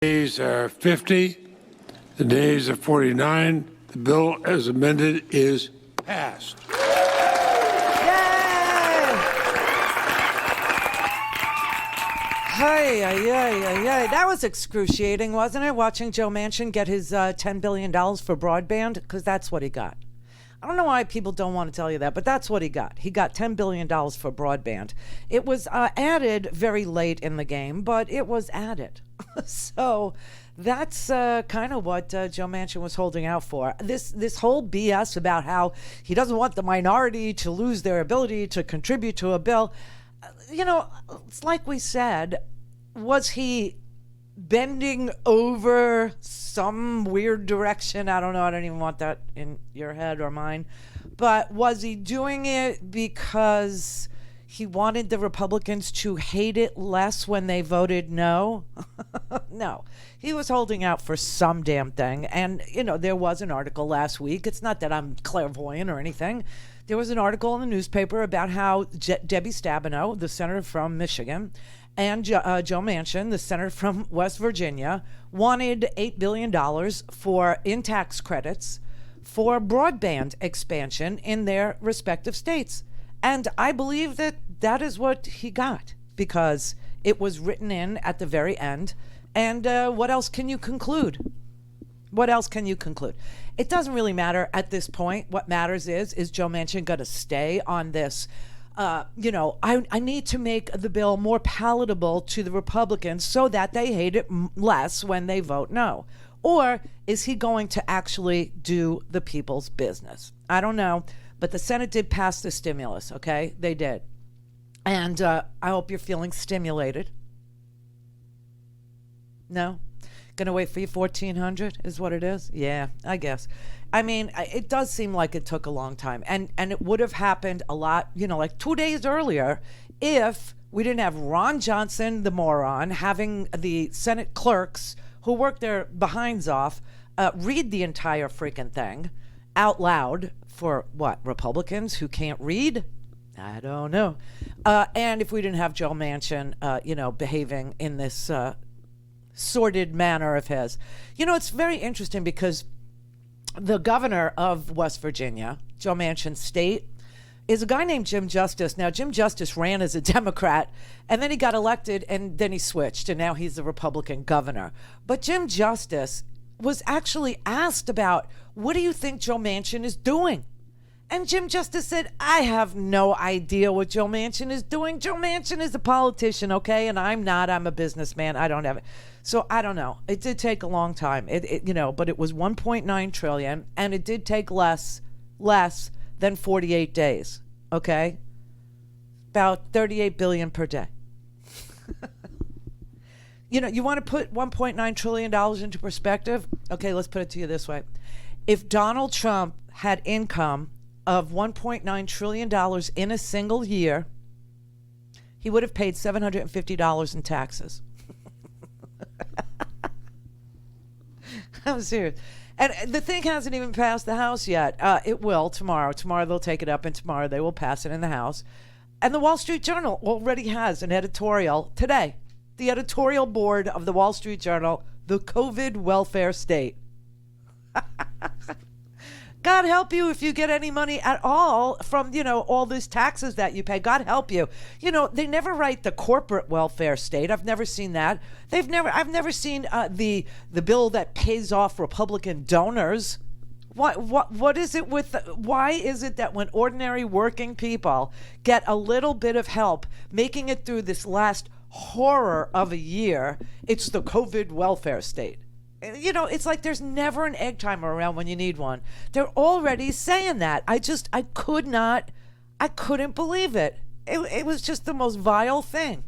Nays are 50. The nays are 49. The bill as amended is passed. Hey, that was excruciating, wasn't it? Watching Joe Manchin get his $10 billion for broadband, because that's what he got. I don't know why people don't want to tell you that, but that's what he got. He got $10 billion for broadband. It was added very late in the game, but it was added. So that's kind of what Joe Manchin was holding out for. This whole BS about how he doesn't want the minority to lose their ability to contribute to a bill. It's like we said, was he bending over some weird direction? I don't know. I don't even want that in your head or mine. But was he doing it because he wanted the Republicans to hate it less when they voted no? No. He was holding out for some damn thing. And, there was an article last week. It's not that I'm clairvoyant or anything. There was an article in the newspaper about how Debbie Stabenow, the senator from Michigan, and Joe Manchin, the senator from West Virginia, wanted $8 billion in tax credits for broadband expansion in their respective states. And I believe that is what he got, because it was written in at the very end. And what else can you conclude? What else can you conclude? It doesn't really matter at this point. What matters is Joe Manchin going to stay on this? I need to make the bill more palatable to the Republicans so that they hate it less when they vote no. Or is he going to actually do the people's business? I don't know. But the Senate did pass the stimulus, okay? They did. And I hope you're feeling stimulated. No? Gonna wait for you 1,400 is what it is? Yeah, I guess. I mean, it does seem like it took a long time. And it would have happened a lot, like 2 days earlier, if we didn't have Ron Johnson, the moron, having the Senate clerks who work their behinds off read the entire freaking thing out loud for what? Republicans who can't read? I don't know. And if we didn't have Joe Manchin, behaving in this sordid manner of his. It's very interesting because the governor of West Virginia, Joe Manchin's state, is a guy named Jim Justice. Now, Jim Justice ran as a Democrat, and then he got elected, and then he switched, and now he's a Republican governor. But Jim Justice was actually asked about, what do you think Joe Manchin is doing? And Jim Justice said, I have no idea what Joe Manchin is doing. Joe Manchin is a politician, okay? And I'm not. I'm a businessman. I don't have it. So I don't know. It did take a long time. But it was $1.9 trillion, and it did take less than 48 days, okay? About $38 billion per day. You want to put $1.9 trillion into perspective? Okay, let's put it to you this way. If Donald Trump had income of $1.9 trillion in a single year, he would have paid $750 in taxes. I'm serious. And the thing hasn't even passed the House yet. It will tomorrow. Tomorrow they'll take it up, and tomorrow they will pass it in the House. And the Wall Street Journal already has an editorial today. The editorial board of the Wall Street Journal, the COVID welfare state. God help you if you get any money at all from, all these taxes that you pay. God help you. They never write the corporate welfare state. I've never seen that. I've never seen the bill that pays off Republican donors. What is it with, why is it that when ordinary working people get a little bit of help making it through this last horror of a year, it's the COVID welfare state? It's like there's never an egg timer around when you need one. They're already saying that. I couldn't believe it. It was just the most vile thing.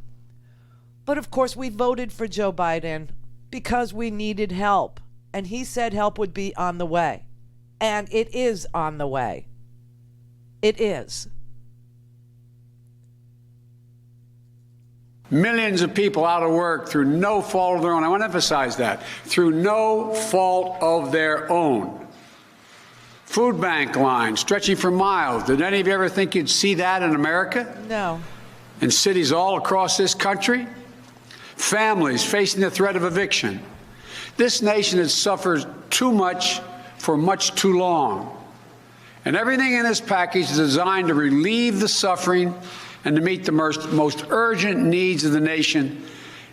But of course, we voted for Joe Biden because we needed help. And he said help would be on the way. And it is on the way. It is. Millions of people out of work through no fault of their own. I want to emphasize that. Through no fault of their own. Food bank lines stretching for miles. Did any of you ever think you'd see that in America? No. In cities all across this country? Families facing the threat of eviction. This nation has suffered too much for much too long. And everything in this package is designed to relieve the suffering and to meet the most urgent needs of the nation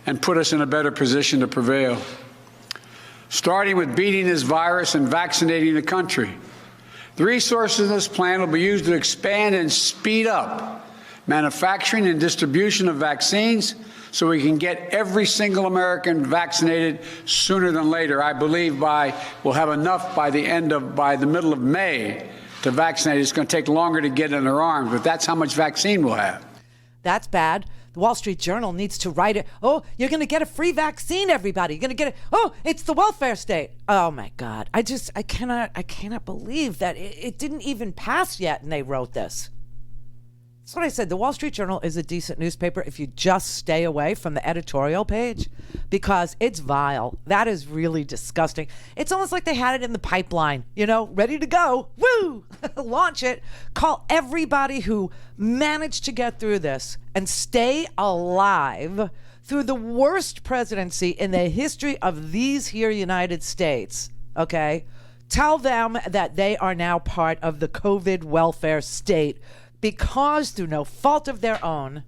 and put us in a better position to prevail. Starting with beating this virus and vaccinating the country. The resources in this plan will be used to expand and speed up manufacturing and distribution of vaccines so we can get every single American vaccinated sooner than later. I believe we'll have enough by the middle of May to vaccinate. It's going to take longer to get in their arms, but that's how much vaccine we'll have. That's bad. The Wall Street Journal needs to write it. Oh, you're going to get a free vaccine, everybody. You're going to get it. Oh, it's the welfare state. Oh, my God. I cannot believe that it didn't even pass yet, and they wrote this. That's what I said. The Wall Street Journal is a decent newspaper if you just stay away from the editorial page, because it's vile. That is really disgusting. It's almost like they had it in the pipeline, ready to go. Woo! Launch it. Call everybody who managed to get through this and stay alive through the worst presidency in the history of these here United States. Okay? Tell them that they are now part of the COVID welfare state, because through no fault of their own,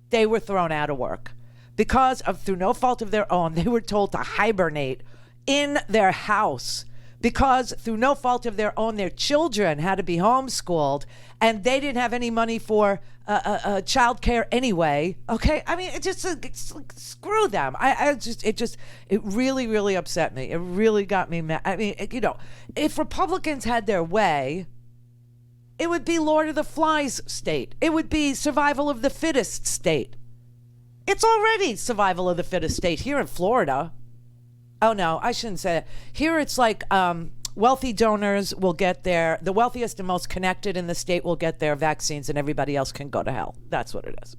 they were thrown out of work. Through no fault of their own, they were told to hibernate in their house. Because through no fault of their own, their children had to be homeschooled, and they didn't have any money for child care anyway. Okay, I mean, it's like, screw them. It really, really upset me. It really got me mad. I mean, if Republicans had their way, it would be Lord of the Flies state. It would be survival of the fittest state. It's already survival of the fittest state here in Florida. Oh, no, I shouldn't say that. Here it's like wealthy donors will get the wealthiest and most connected in the state will get their vaccines, and everybody else can go to hell. That's what it is.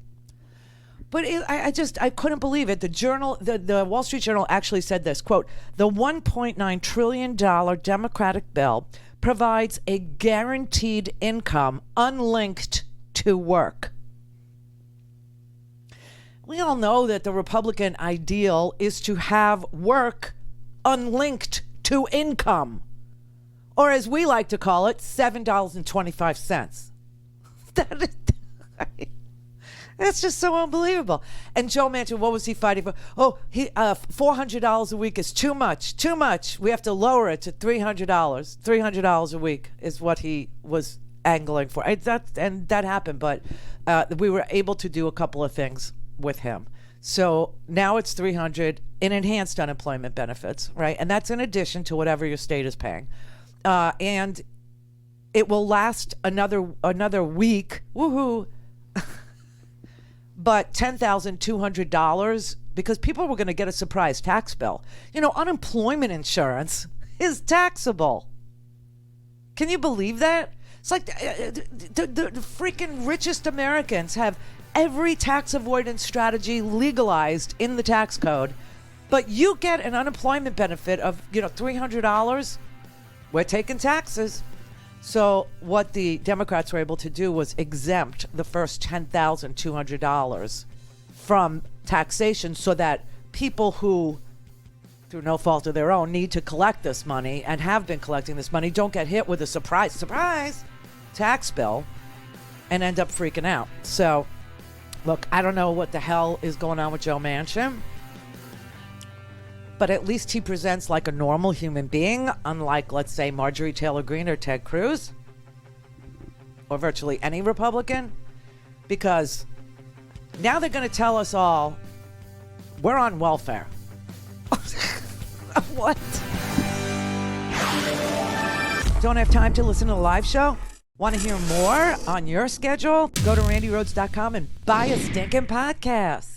But I couldn't believe it. The Wall Street Journal actually said this, quote, the $1.9 trillion Democratic bill provides a guaranteed income unlinked to work. We all know that the Republican ideal is to have work unlinked to income, or as we like to call it, $7.25. That's just so unbelievable. And Joe Manchin, what was he fighting for? Oh, $400 a week is too much. Too much. We have to lower it to $300. $300 a week is what he was angling for. And that happened, but we were able to do a couple of things with him. So now it's $300 in enhanced unemployment benefits, right? And that's in addition to whatever your state is paying. And it will last another week. Woohoo! But $10,200, because people were going to get a surprise tax bill. Unemployment insurance is taxable. Can you believe that? It's like the freaking richest Americans have every tax avoidance strategy legalized in the tax code, but you get an unemployment benefit of, $300. We're taking taxes. So what the Democrats were able to do was exempt the first $10,200 from taxation so that people who, through no fault of their own, need to collect this money and have been collecting this money don't get hit with a surprise tax bill and end up freaking out. So, look, I don't know what the hell is going on with Joe Manchin, but at least he presents like a normal human being, unlike, let's say, Marjorie Taylor Greene or Ted Cruz, or virtually any Republican, because now they're going to tell us all we're on welfare. What? Don't have time to listen to the live show? Want to hear more on your schedule? Go to randyrhodes.com and buy a stinking podcast.